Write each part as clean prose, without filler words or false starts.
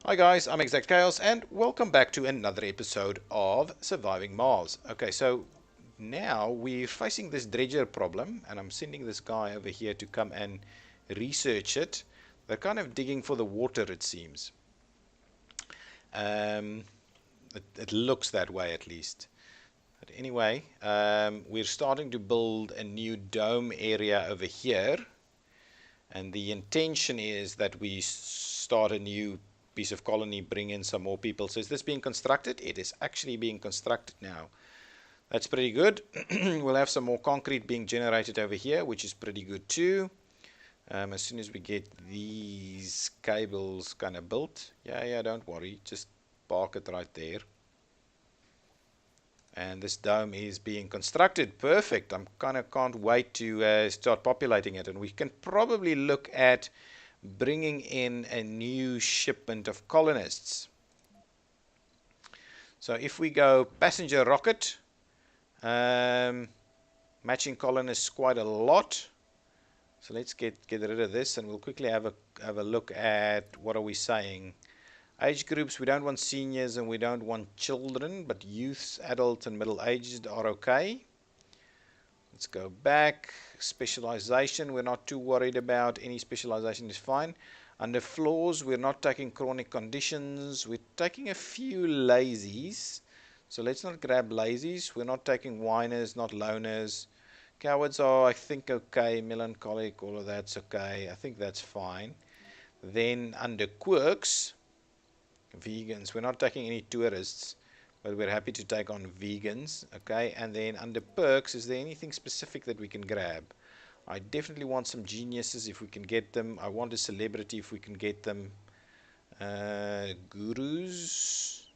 Hi guys, I'm ExactChaos and welcome back to another episode of Surviving Mars. Okay, so now we're facing this dredger problem and I'm sending this guy over here to come and research it. They're kind of digging for the water, it seems. Um, it looks that way at least. But anyway, we're starting to build a new dome area over here. And the intention is that we start a new piece of colony, bring in some more people. So is this being constructed? It is actually being constructed now. That's pretty good. We'll have some more concrete being generated over here, which is pretty good too. As soon as we get these cables kind of built, yeah, don't worry, just park it right there. And this dome is being constructed. Perfect. I'm kind of can't wait to start populating it. And we can probably look at bringing in a new shipment of colonists. So if we go passenger rocket, matching colonists quite a lot. So let's get rid of this and we'll quickly have a look at what are we saying. Age groups, we don't want seniors and we don't want children, but youths, adults and middle-aged are okay. Let's go back. Specialization, we're not too worried about. Any specialization is fine. Under floors, we're not taking chronic conditions. We're taking a few lazies. So let's not grab lazies. We're not taking whiners, not loners. Cowards are, I think, okay. Melancholic, all of that's okay. I think that's fine. Then under quirks, vegans, we're not taking any tourists, but we're happy to take on vegans. Okay, and then under perks, is there anything specific that we can grab? I definitely want some geniuses if we can get them. I want a celebrity if we can get them. Gurus,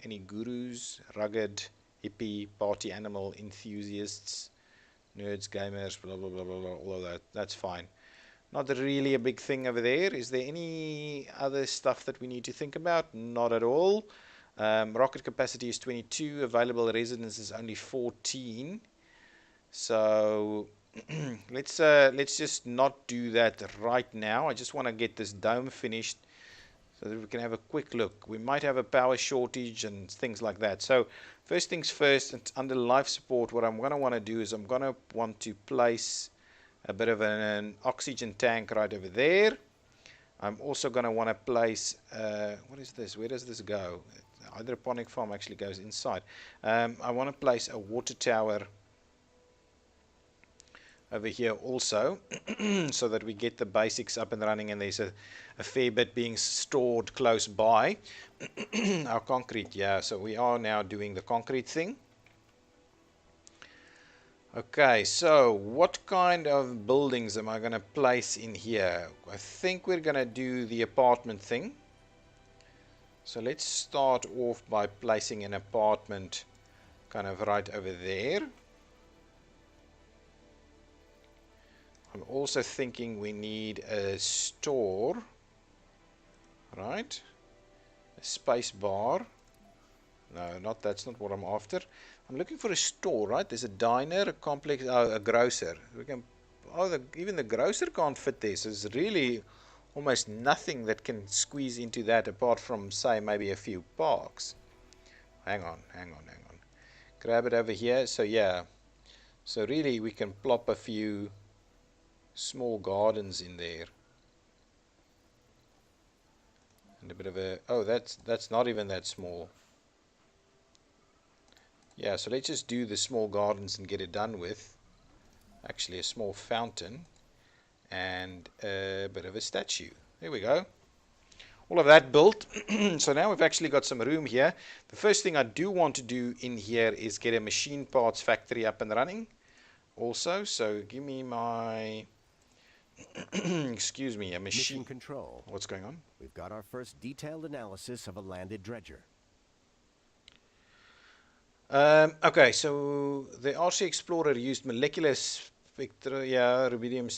any gurus? Rugged, hippie, party animal, enthusiasts, nerds, gamers, blah blah blah blah blah, all of that. That's fine. Not really a big thing over there. Is there any other stuff that we need to think about? Not at all. Rocket capacity is 22. Available residence is only 14. So let's just not do that right now. I just want to get this dome finished so that we can have a quick look. We might have a power shortage and things like that. So first things first, under life support, what I'm going to want to do is I'm going to want to place a bit of an oxygen tank right over there. I'm also going to want to place, what is this? Where does this go? Hydroponic farm actually goes inside. I want to place a water tower over here also so that we get the basics up and running, and there's a fair bit being stored close by. Our concrete, yeah, so we are now doing the concrete thing. Okay, so what kind of buildings am I going to place in here? I think we're going to do the apartment thing. So let's start off by placing an apartment kind of right over there. I'm also thinking we need a store, right? A space bar. No, that's not what I'm after. I'm looking for a store, right? There's a diner, a complex, a grocer. We can, even the grocer can't fit there. So there's really almost nothing that can squeeze into that apart from, say, maybe a few parks. Hang on. Grab it over here. So yeah, so really we can plop a few small gardens in there. And a bit of a, oh, that's not even that small. Yeah, so let's just do the small gardens and get it done with. Actually, a small fountain and a bit of a statue. There we go. All of that built. So now we've actually got some room here. The first thing I do want to do in here is get a machine parts factory up and running also. So give me my excuse me, a machine control. What's going on? We've got our first detailed analysis of a landed dredger. Okay, so the RC Explorer used molecular rubidium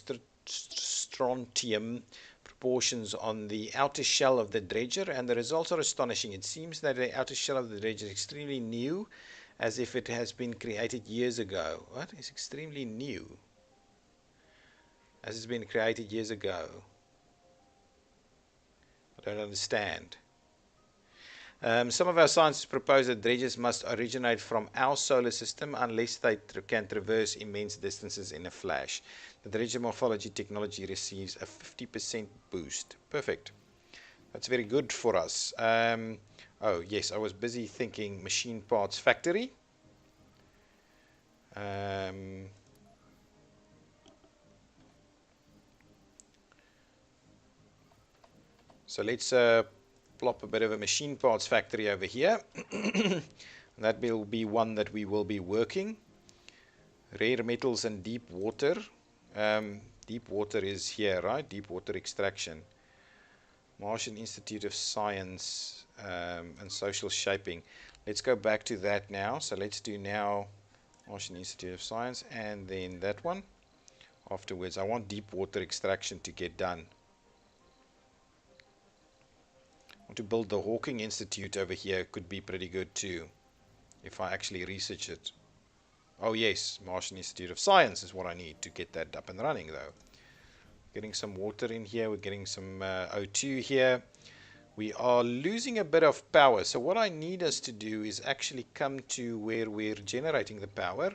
strontium proportions on the outer shell of the dredger, and the results are astonishing. It seems that the outer shell of the dredger is extremely new, as if it has been created years ago. What is extremely new? As it's been created years ago. I don't understand. Some of our scientists propose that dredges must originate from our solar system unless they can traverse immense distances in a flash. The dredge morphology technology receives a 50% boost. Perfect. That's very good for us. Oh, yes, I was busy thinking machine parts factory. So let's plop a bit of a machine parts factory over here. That will be one that we will be working. Rare metals and deep water. Deep water is here, right? Deep water extraction. Martian Institute of Science and Social Shaping. Let's go back to that now. So let's do now Martian Institute of Science and then that one. Afterwards, I want deep water extraction to get done. I want to build the Hawking Institute over here. Could be pretty good too, if I actually research it. Oh yes, Martian Institute of Science is what I need to get that up and running though. Getting some water in here, we're getting some O2 here. We are losing a bit of power, so what I need us to do is actually come to where we're generating the power,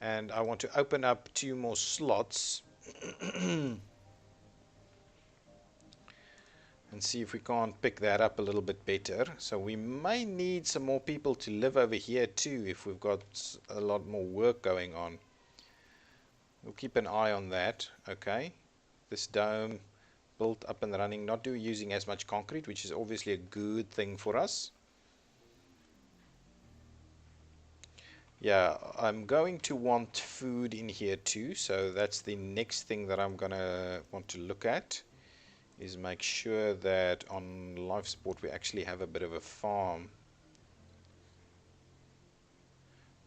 and I want to open up 2 more slots and see if we can't pick that up a little bit better. So we may need some more people to live over here too if we've got a lot more work going on. We'll keep an eye on that. Okay, this dome built up and running, not using as much concrete, which is obviously a good thing for us. Yeah, I'm going to want food in here too, so that's the next thing that I'm gonna want to look at, is make sure that on life support we actually have a bit of a farm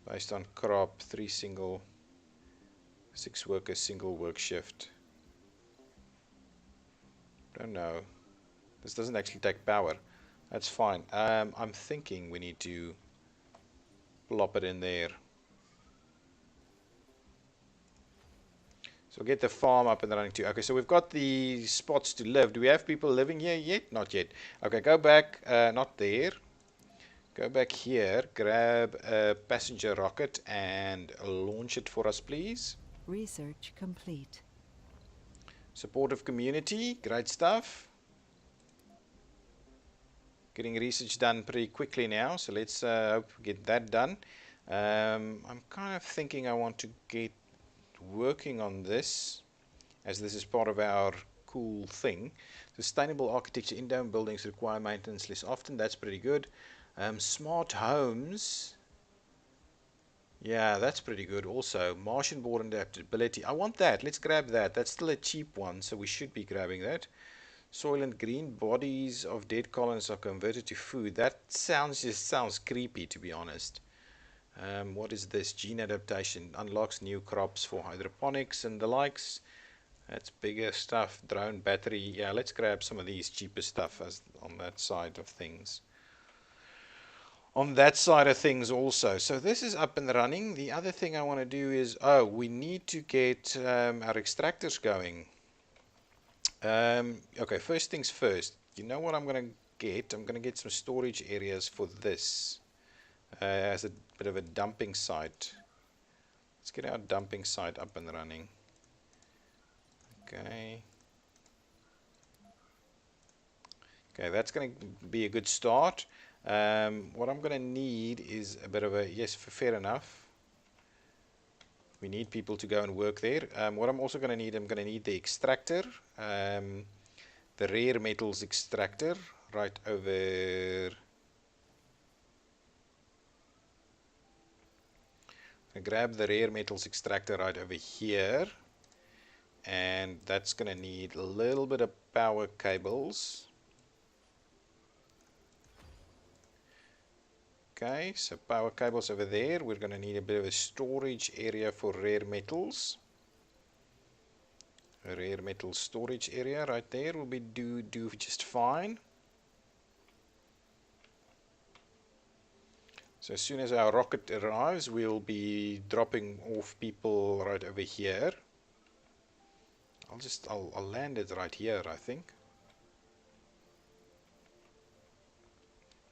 based on crop, 3 single, 6 workers, single work shift. Don't know, this doesn't actually take power. That's fine. I'm thinking we need to plop it in there. So we'll get the farm up and running too. Okay, so we've got the spots to live. Do we have people living here yet? Not yet. Okay, go back, not there. Go back here, grab a passenger rocket and launch it for us, please. Research complete. Supportive community, great stuff. Getting research done pretty quickly now, so let's hope we get that done. I'm kind of thinking I want to get working on this, as this is part of our cool thing. Sustainable architecture in dome buildings require maintenance less often. That's pretty good. Smart homes, yeah, that's pretty good also. Martian born adaptability, I want that. Let's grab that. That's still a cheap one, so we should be grabbing that. Soil and green bodies of dead colonies are converted to food. That just sounds creepy, to be honest. What is this? Gene adaptation unlocks new crops for hydroponics and the likes. That's bigger stuff. Drone battery. Yeah, let's grab some of these cheaper stuff as on that side of things. On that side of things also. So this is up and running. The other thing I want to do is, we need to get our extractors going. Okay, first things first. You know what I'm going to get? I'm going to get some storage areas for this. As a bit of a dumping site. Let's get our dumping site up and running. Okay. Okay, that's going to be a good start. What I'm going to need is a bit of a, yes, fair enough. We need people to go and work there. What I'm also going to need, I'm going to need the extractor. The rare metals extractor right over. I grab the rare metals extractor right over here, and that's going to need a little bit of power cables. Okay, so power cables over there. We're going to need a bit of a storage area for rare metals. A rare metal storage area right there will be do just fine. So as soon as our rocket arrives, we'll be dropping off people right over here. I'll land it right here, I think.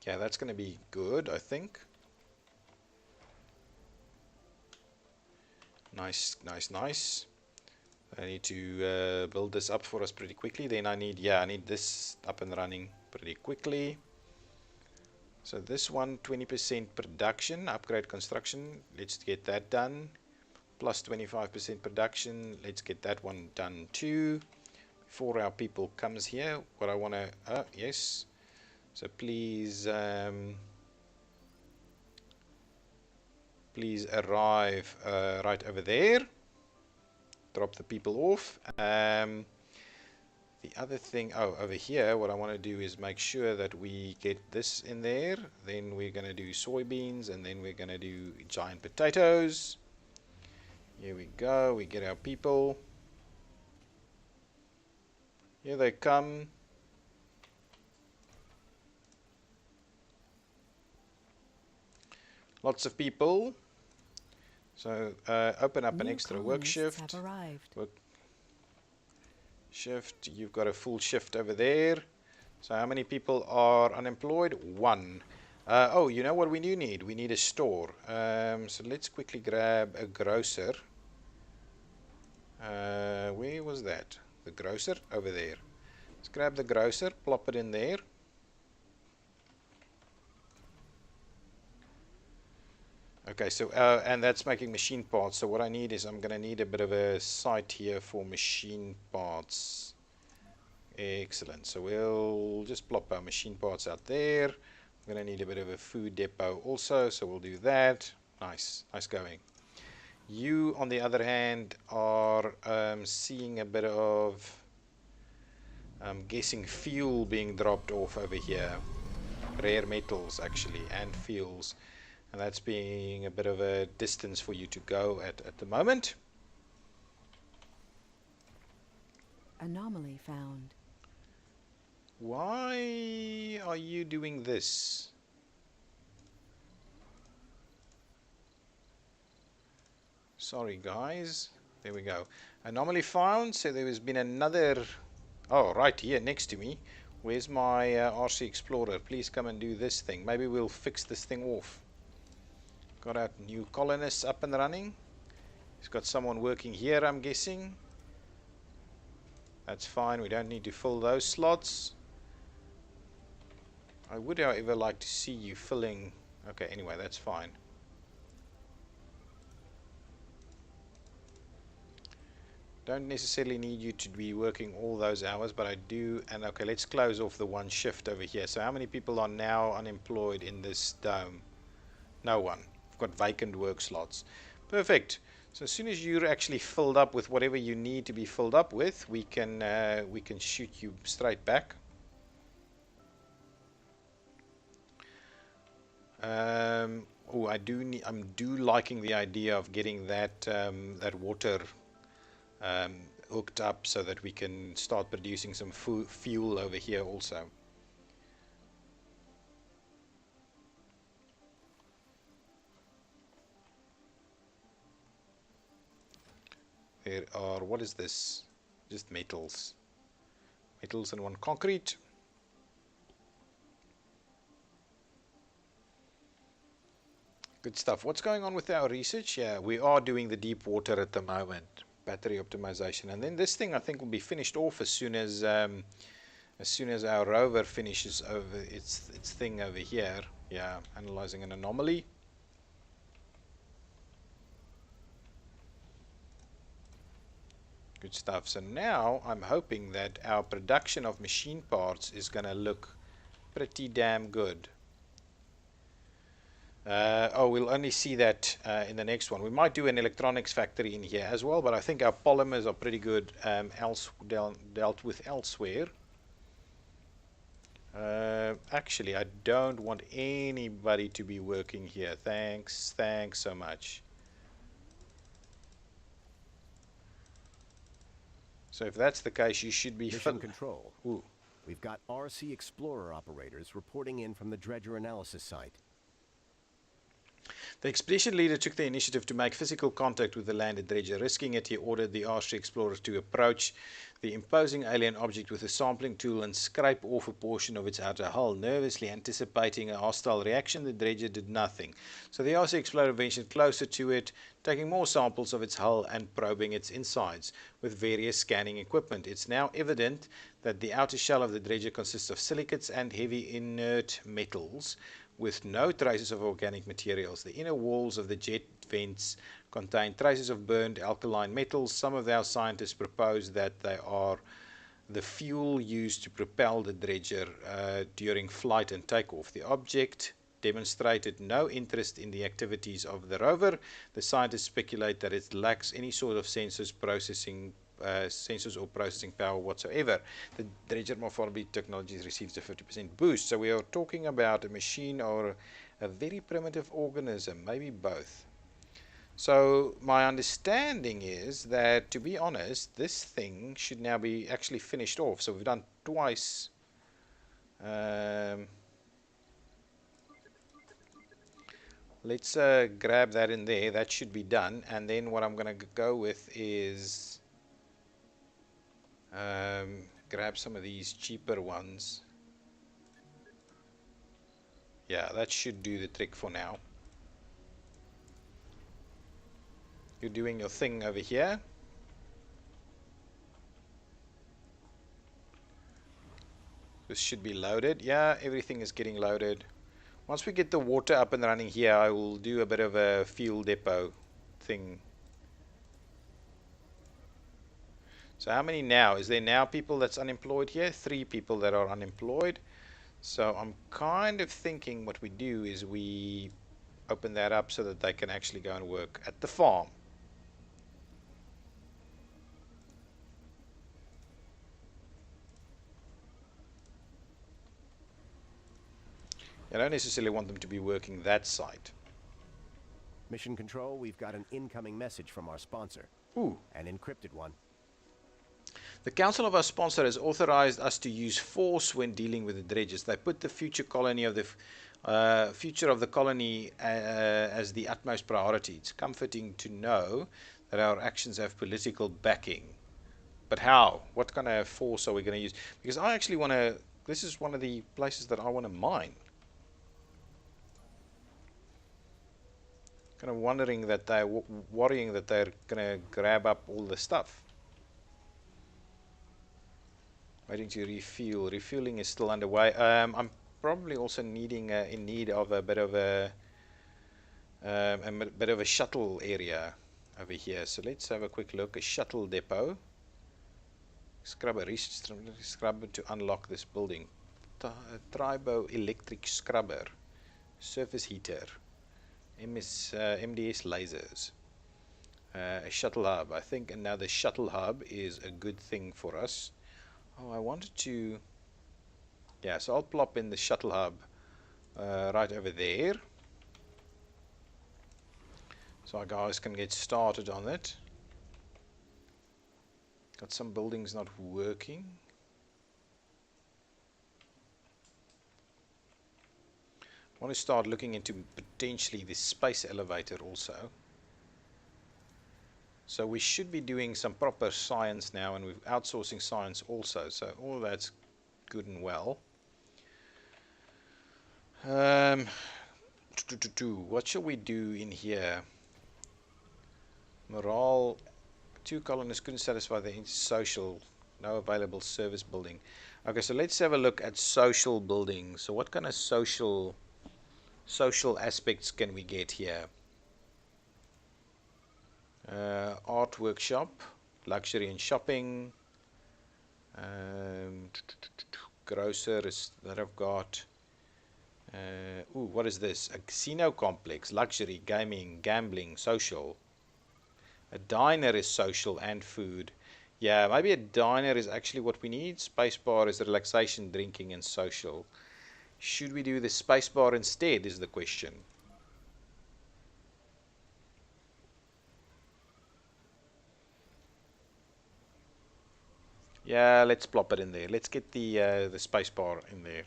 Yeah, that's going to be good, I think. Nice, nice, nice. I need to build this up for us pretty quickly. Then I need this up and running pretty quickly. So this one, 20% production, upgrade construction. Let's get that done. Plus 25% production. Let's get that one done too. Before our people comes here, what I want to, yes. So please, please arrive right over there. Drop the people off. The other thing, over here, what I want to do is make sure that we get this in there. Then we're going to do soybeans, and then we're going to do giant potatoes. Here we go. We get our people. Here they come. Lots of people. So open up an extra work shift. Work shift. You've got a full shift over there. So how many people are unemployed? 1. Oh, you know what we do need? We need a store. So let's quickly grab a grocer. Where was that? The grocer? Over there. Let's grab the grocer, plop it in there. Okay, so and that's making machine parts. So what I need is I'm going to need a bit of a site here for machine parts. Excellent. So we'll just plop our machine parts out there. I'm going to need a bit of a food depot also, so we'll do that. Nice, nice going. You, on the other hand, are seeing a bit of, I'm guessing, fuel being dropped off over here. Rare metals, actually, and fuels. And that's being a bit of a distance for you to go at the moment. Anomaly found. Why are you doing this? Sorry guys. There we go. Anomaly found. So there has been another... Oh, right here next to me. Where's my RC Explorer? Please come and do this thing. Maybe we'll fix this thing off. Got our new colonists up and running. He's got someone working here, I'm guessing. That's fine. We don't need to fill those slots. I would, however, like to see you filling... Okay, anyway, that's fine. Don't necessarily need you to be working all those hours, but I do. And okay, let's close off the one shift over here. So how many people are now unemployed in this dome? No one. Got vacant work slots. Perfect. So as soon as you're actually filled up with whatever you need to be filled up with, we can shoot you straight back. Oh, I'm liking the idea of getting that that water hooked up so that we can start producing some fuel over here also. There are, what is this? Just metals. Metals and one concrete. Good stuff. What's going on with our research? Yeah, we are doing the deep water at the moment. Battery optimization. And then this thing I think will be finished off as soon as our rover finishes over its thing over here. Yeah, analyzing an anomaly. Good stuff. So now I'm hoping that our production of machine parts is going to look pretty damn good. Oh, we'll only see that in the next one. We might do an electronics factory in here as well, but I think our polymers are pretty good dealt with elsewhere. Actually, I don't want anybody to be working here. Thanks so much. So if that's the case, you should be... Mission control. Ooh. We've got RC Explorer operators reporting in from the Dredger analysis site. The expedition leader took the initiative to make physical contact with the landed dredger. Risking it, he ordered the R3 explorer to approach the imposing alien object with a sampling tool and scrape off a portion of its outer hull. Nervously anticipating a hostile reaction, the dredger did nothing. So the R3 explorer ventured closer to it, taking more samples of its hull and probing its insides with various scanning equipment. It's now evident that the outer shell of the dredger consists of silicates and heavy inert metals, with no traces of organic materials. The inner walls of the jet vents contain traces of burned alkaline metals. Some of our scientists propose that they are the fuel used to propel the dredger during flight and takeoff. The object demonstrated no interest in the activities of the rover. The scientists speculate that it lacks any sort of sensors or processing power whatsoever. The dredger morphology technology receives a 50% boost. So we are talking about a machine or a very primitive organism, maybe both. So my understanding is that, to be honest, this thing should now be actually finished off. So we've done twice. Let's grab that in there. That should be done. And then what I'm going to go with is grab some of these cheaper ones. Yeah, that should do the trick for now. You're doing your thing over here. This should be loaded. Yeah, everything is getting loaded. Once we get the water up and running here, I will do a bit of a fuel depot thing. So how many now? Is there now people that's unemployed here? 3 people that are unemployed. So I'm kind of thinking what we do is we open that up so that they can actually go and work at the farm. I don't necessarily want them to be working that site. Mission Control, we've got an incoming message from our sponsor. Ooh. An encrypted one. The council of our sponsor has authorized us to use force when dealing with the dredgers. They put the future of the colony as the utmost priority. It's comforting to know that our actions have political backing. But how? What kind of force are we going to use? Because I actually want to. This is one of the places that I want to mine. Kind of wondering that they're worrying that they're going to grab up all the stuff. Waiting to refuel. Refueling is still underway. I'm probably also in need of a bit of a shuttle area over here. So let's have a quick look. A shuttle depot. Scrubber to unlock this building. Tribo electric scrubber. Surface heater. MDS lasers. A shuttle hub. I think another shuttle hub is a good thing for us. Oh, I wanted to. Yeah, so I'll plop in the shuttle hub right over there, so our guys can get started on it. Got some buildings not working. I want to start looking into potentially the space elevator also. So we should be doing some proper science now, and we're outsourcing science also. So all of that's good and well. What shall we do in here? Morale. 2 colonists couldn't satisfy the social. No available service building. Okay, so let's have a look at social buildings. So what kind of social aspects can we get here? Art workshop, luxury and shopping, grocer is that I've got. Ooh, what is this? A casino complex, luxury, gaming, gambling, social. A diner is social and food. Yeah, maybe a diner is actually what we need. Space bar is relaxation, drinking, and social. Should we do the space bar instead is the question. Yeah, let's plop it in there. Let's get the space bar in there.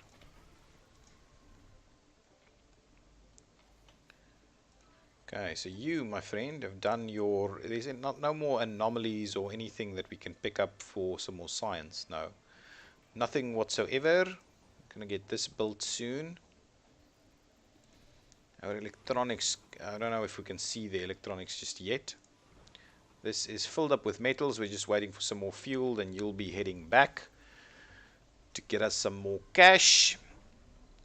Okay, so you, my friend, have done your... There's no more anomalies or anything that we can pick up for some more science. No. Nothing whatsoever. Gonna get this built soon. Our electronics, I don't know if we can see the electronics just yet. This is filled up with metals. We're just waiting for some more fuel. Then you'll be heading back to get us some more cash.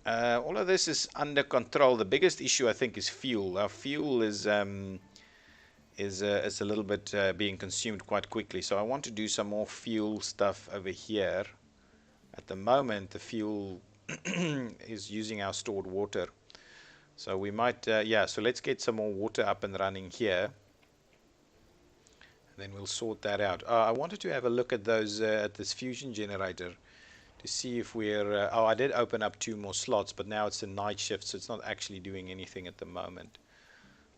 All of this is under control. The biggest issue, I think, is fuel. Our fuel is a little bit being consumed quite quickly. So I want to do some more fuel stuff over here. At the moment, the fuel is using our stored water. So we might, yeah, so let's get some more water up and running here. And then we'll sort that out. I wanted to have a look at those, at this fusion generator to see if we're, oh, I did open up 2 more slots, but now it's a night shift, so it's not actually doing anything at the moment.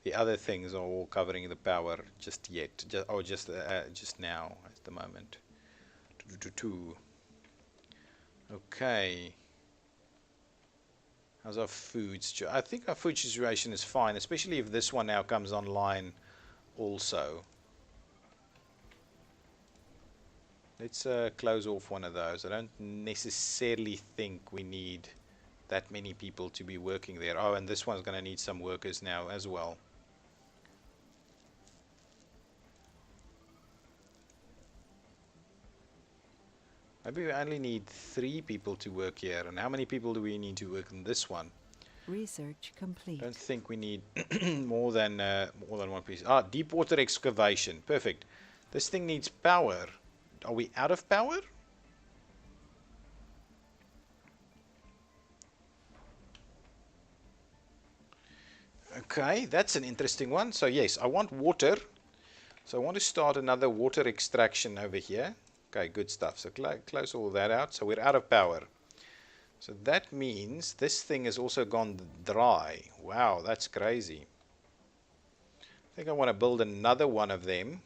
The other things are all covering the power just yet, just now at the moment. Okay. How's our food situation? I think our food situation is fine, especially if this one now comes online also. Let's close off one of those. I don't necessarily think we need that many people to be working there. Oh, and this one's going to need some workers now as well. Maybe we only need 3 people to work here. And how many people do we need to work in this one? Research complete. I don't think we need more than one piece. Ah, deep water excavation. Perfect. This thing needs power. Are we out of power? Okay, that's an interesting one. So yes, I want water. So I want to start another water extraction over here. Okay, good stuff. So close all that out. So we're out of power. So that means this thing has also gone dry. Wow, that's crazy. I think I want to build another one of them.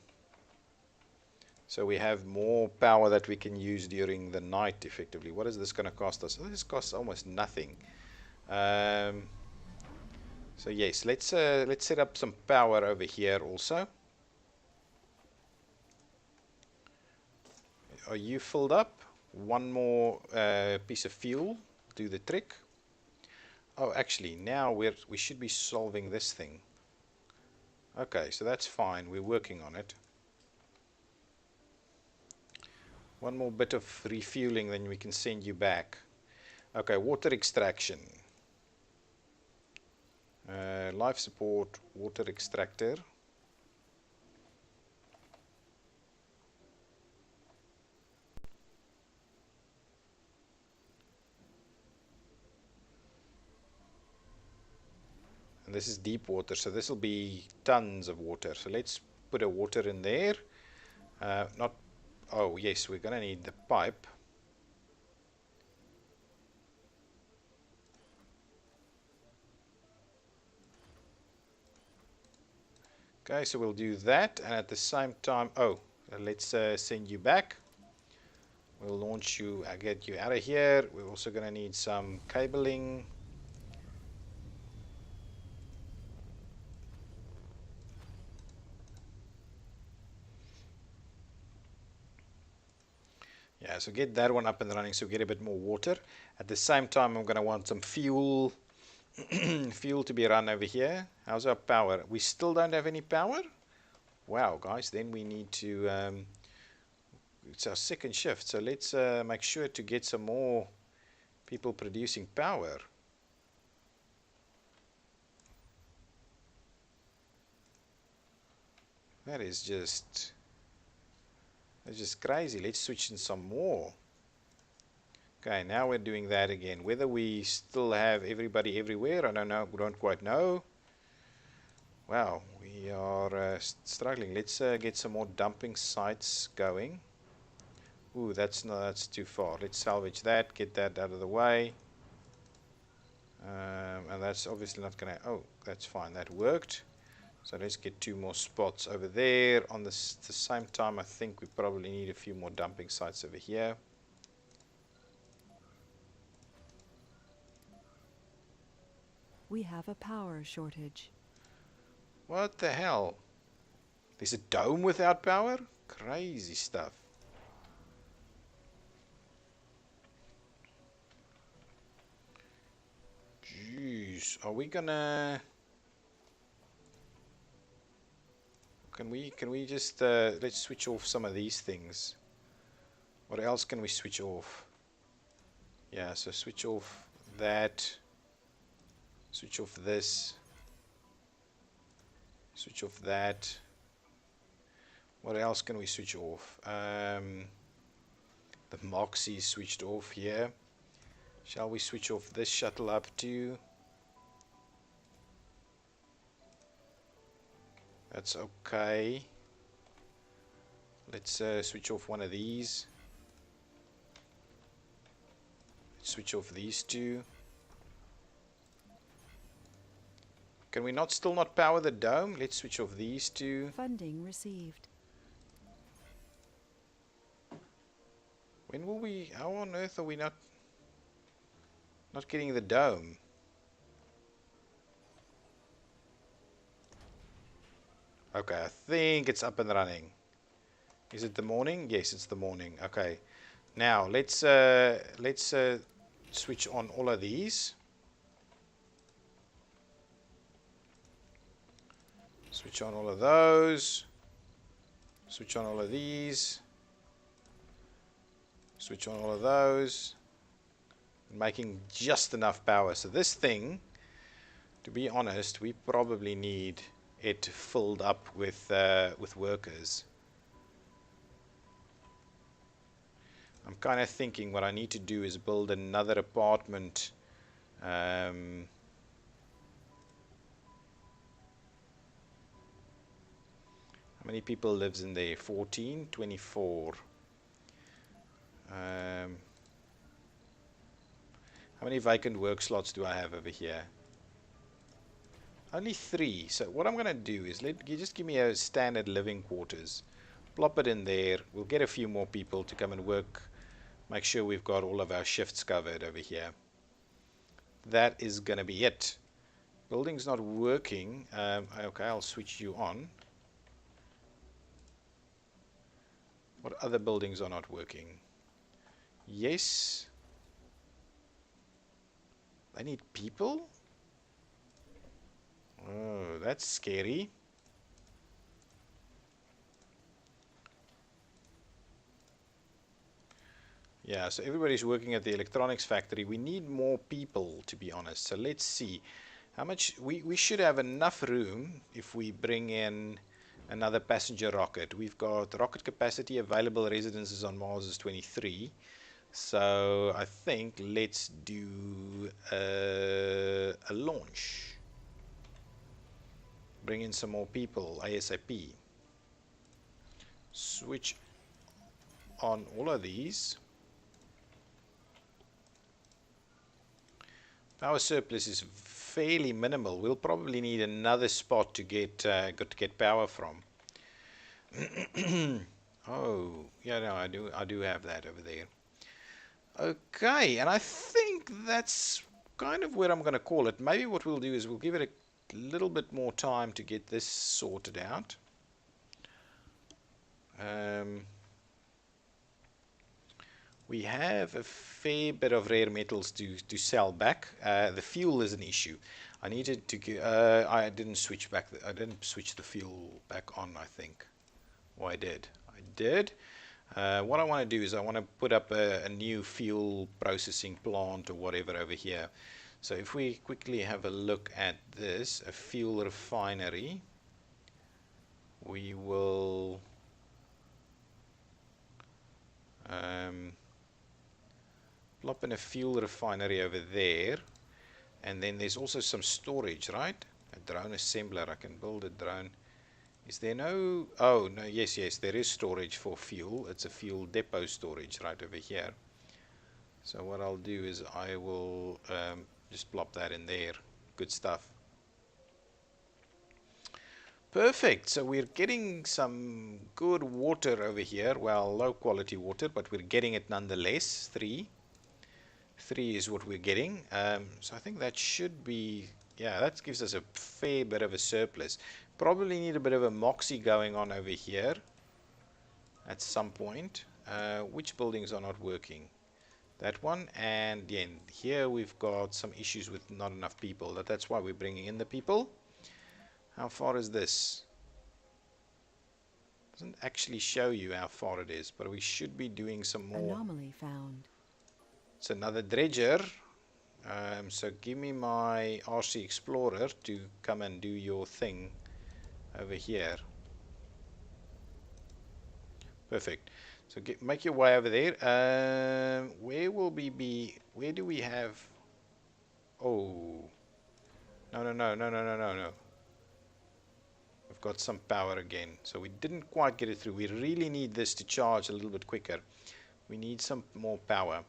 So we have more power that we can use during the night effectively. What is this going to cost us? This costs almost nothing. So yes, let's set up some power over here also. Are you filled up? One more piece of fuel, do the trick. Oh, actually, now we should be solving this thing. Okay, so that's fine. We're working on it. One more bit of refueling, then we can send you back. Okay, water extraction. Life support, water extractor. And this is deep water, so this will be tons of water. So let's put a water in there. Oh yes, we're gonna need the pipe. Okay, so we'll do that, and at the same time, let's send you back. We'll launch you, get you out of here. We're also gonna need some cabling. Yeah, so get that one up and running, so get a bit more water. At the same time, I'm going to want some fuel, fuel to be run over here. How's our power? We still don't have any power? Wow, guys, then we need to, it's our second shift, so let's make sure to get some more people producing power. That is just... That's just crazy. Let's switch in some more. Okay, now we're doing that again. Whether we still have everybody everywhere, I don't know. We don't quite know. Wow, we are struggling. Let's get some more dumping sites going. Ooh, that's too far. Let's salvage that. Get that out of the way. And that's obviously not gonna. Oh, that's fine. That worked. So let's get 2 more spots over there. On the same time, I think we probably need a few more dumping sites over here. We have a power shortage. What the hell? There's a dome without power? Crazy stuff. Jeez, are we gonna... Can we just let's switch off some of these things. What else can we switch off? Yeah, so switch off that. Switch off this. Switch off that. What else can we switch off? The Moxie is switched off here. Shall we switch off this shuttle up too? That's okay. Let's switch off one of these. Let's switch off these two. Can we still not power the dome? Let's switch off these two. Funding received. When will we... How on earth are we not getting the dome? Okay, I think it's up and running. Is it the morning? Yes, it's the morning. Okay. Now let's switch on all of these. Switch on all of those. Switch on all of these. Switch on all of those. Making just enough power. So this thing, to be honest, we probably need it filled up with workers. I'm kind of thinking what I need to do is build another apartment. How many people lives in there? 14, 24. How many vacant work slots do I have over here? Only 3. So what I'm going to do is you just give me a standard living quarters. Plop it in there. We'll get a few more people to come and work. Make sure we've got all of our shifts covered over here. That is going to be it. Building's not working. Okay, I'll switch you on. What other buildings are not working? Yes. They need people? Oh, that's scary. Yeah, so everybody's working at the electronics factory. We need more people, to be honest. So let's see. How much... We should have enough room if we bring in another passenger rocket. We've got rocket capacity, available residences on Mars is 23. So I think let's do a launch. Bring in some more people ASAP. Switch on all of these. Power surplus is fairly minimal. We'll probably need another spot to get power from. Oh, yeah, no, I do have that over there. Okay, and I think that's kind of where I'm going to call it. Maybe what we'll do is we'll give it a little bit more time to get this sorted out. We have a fair bit of rare metals to sell back. The fuel is an issue. I needed to. I didn't switch back. I didn't switch the fuel back on. I think. Oh, I did. I did. What I want to do is I want to put up a new fuel processing plant or whatever over here. So if we quickly have a look at this, a fuel refinery, we will plop in a fuel refinery over there, and then there's also some storage, right? A drone assembler. I can build a drone. Is there no... Oh, no, yes, there is storage for fuel. It's a fuel depot storage right over here. So what I'll do is I will just plop that in there. Good stuff. Perfect. So we're getting some good water over here. Well, low quality water, but we're getting it nonetheless. 3 is what we're getting. So I think that should be... Yeah, that gives us a fair bit of a surplus. Probably need a bit of a moxie going on over here at some point. Which buildings are not working? That one, and then here we've got some issues with not enough people. That's why we're bringing in the people. How far is this? Doesn't actually show you how far it is, but we should be doing some more. Anomaly found. It's another dredger. So give me my RC Explorer to come and do your thing over here. Perfect. So make your way over there. Where will we be? Where do we have? Oh, no. We've got some power again. So we didn't quite get it through. We really need this to charge a little bit quicker. We need some more power.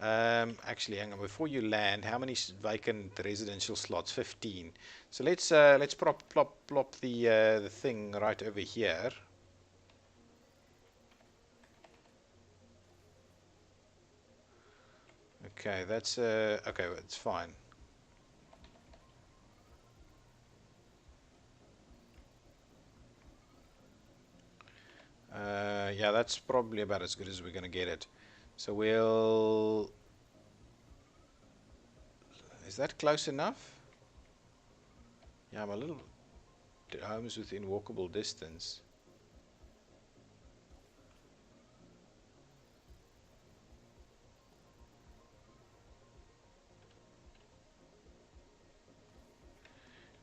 Actually, hang on. Before you land, how many vacant residential slots? 15. So let's plop the thing right over here. Okay, that's okay. It's fine. Yeah, that's probably about as good as we're gonna get it. So we'll. Is that close enough? Yeah, I'm a little. Homes within walkable distance.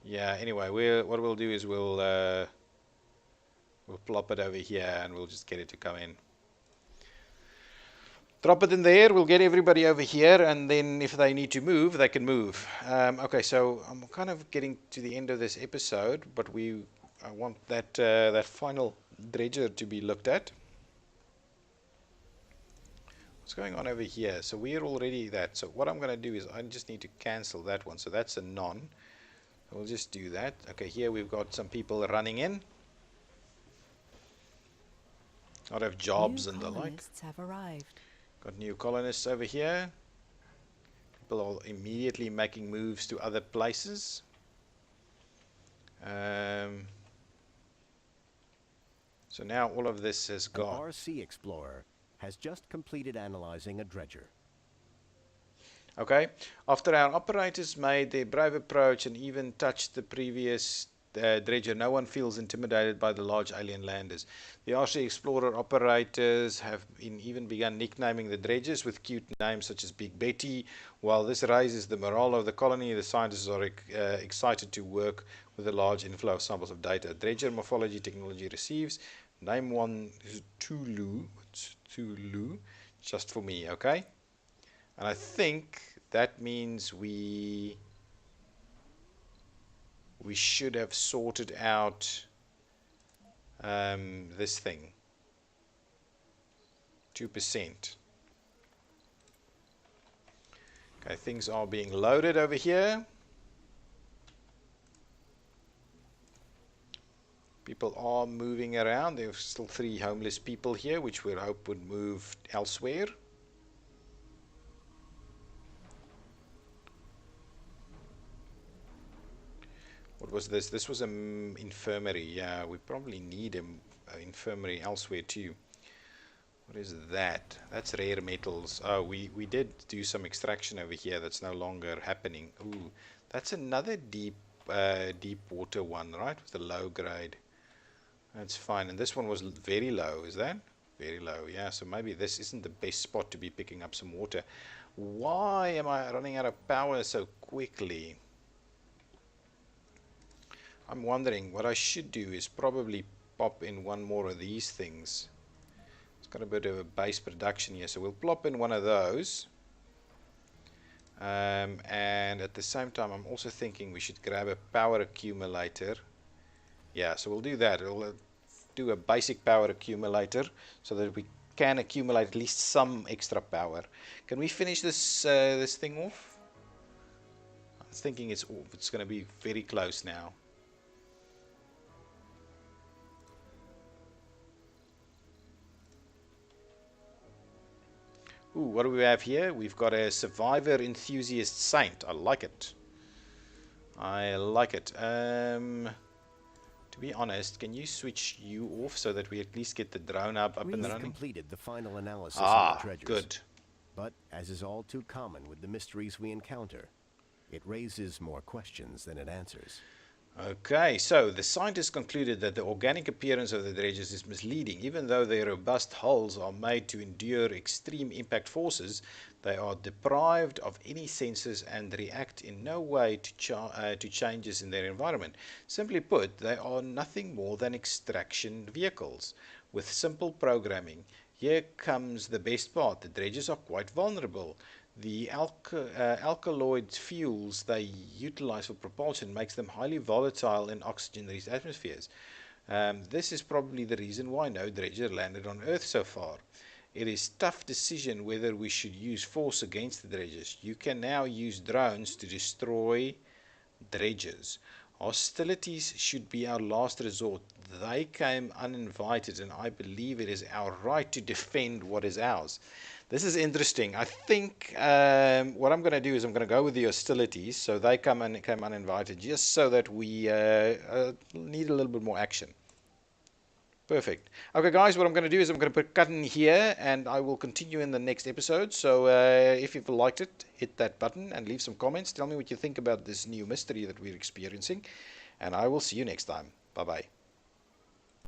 Yeah. Anyway, what we'll do is we'll plop it over here and we'll just get it to come in. Drop it in there, we'll get everybody over here, and then if they need to move, they can move. Okay, so I'm kind of getting to the end of this episode, but I want that final dredger to be looked at. What's going on over here? So we're already that. So what I'm going to do is I just need to cancel that one. So that's a none. We'll just do that. Okay, here we've got some people running in. Not have jobs and the like. Colonists have arrived. Got new colonists over here. People are immediately making moves to other places. So now all of this has An got. RC Explorer has just completed analyzing a dredger. Okay, after our operators made their brave approach and even touched the previous dredger, no one feels intimidated by the large alien landers. The RC Explorer operators have even begun nicknaming the dredgers with cute names such as Big Betty. While this raises the morale of the colony, the scientists are excited to work with a large inflow of samples of data. Dredger morphology technology receives. Name one is Tulu, just for me, okay? And I think that means we should have sorted out this thing. 2%. Okay, things are being loaded over here. People are moving around. There are still 3 homeless people here, which we hope would move elsewhere. What was this? This was an infirmary. Yeah, we probably need an infirmary elsewhere too. What is that? That's rare metals. Oh, we did do some extraction over here. That's no longer happening. Ooh, that's another deep water one, right? With the low grade. That's fine. And this one was very low. Is that? Very low. Yeah. So maybe this isn't the best spot to be picking up some water. Why am I running out of power so quickly? I'm wondering what I should do is probably pop in one more of these things. It's got a bit of a base production here, so we'll plop in one of those. And at the same time, I'm also thinking we should grab a power accumulator. Yeah, so we'll do that. We'll do a basic power accumulator so that we can accumulate at least some extra power. Can we finish this this thing off? I was thinking it's going to be very close now. Ooh, what do we have here? We've got a survivor enthusiast saint. I like it. I like it. To be honest, can you switch you off so that we at least get the drone up and We've running? completed the final analysis on the dredgers. Good. But, as is all too common with the mysteries we encounter, it raises more questions than it answers. Okay, so the scientists concluded that the organic appearance of the dredges is misleading. Even though their robust hulls are made to endure extreme impact forces, they are deprived of any sensors and react in no way to changes in their environment. Simply put, they are nothing more than extraction vehicles with simple programming. Here comes the best part. The dredges are quite vulnerable. The alkaloid fuels they utilize for propulsion makes them highly volatile in oxygen-rich atmospheres. This is probably the reason why no dredger landed on Earth so far. It is a tough decision whether we should use force against the dredgers. You can now use drones to destroy dredgers. Hostilities should be our last resort. They came uninvited, and I believe it is our right to defend what is ours. This is interesting. I think what I'm going to do is I'm going to go with the hostilities. So they came uninvited, just so that we need a little bit more action. Perfect. Okay, guys, what I'm going to do is I'm going to put cut in here, and I will continue in the next episode. So if you've liked it, hit that button and leave some comments. Tell me what you think about this new mystery that we're experiencing, and I will see you next time. Bye-bye.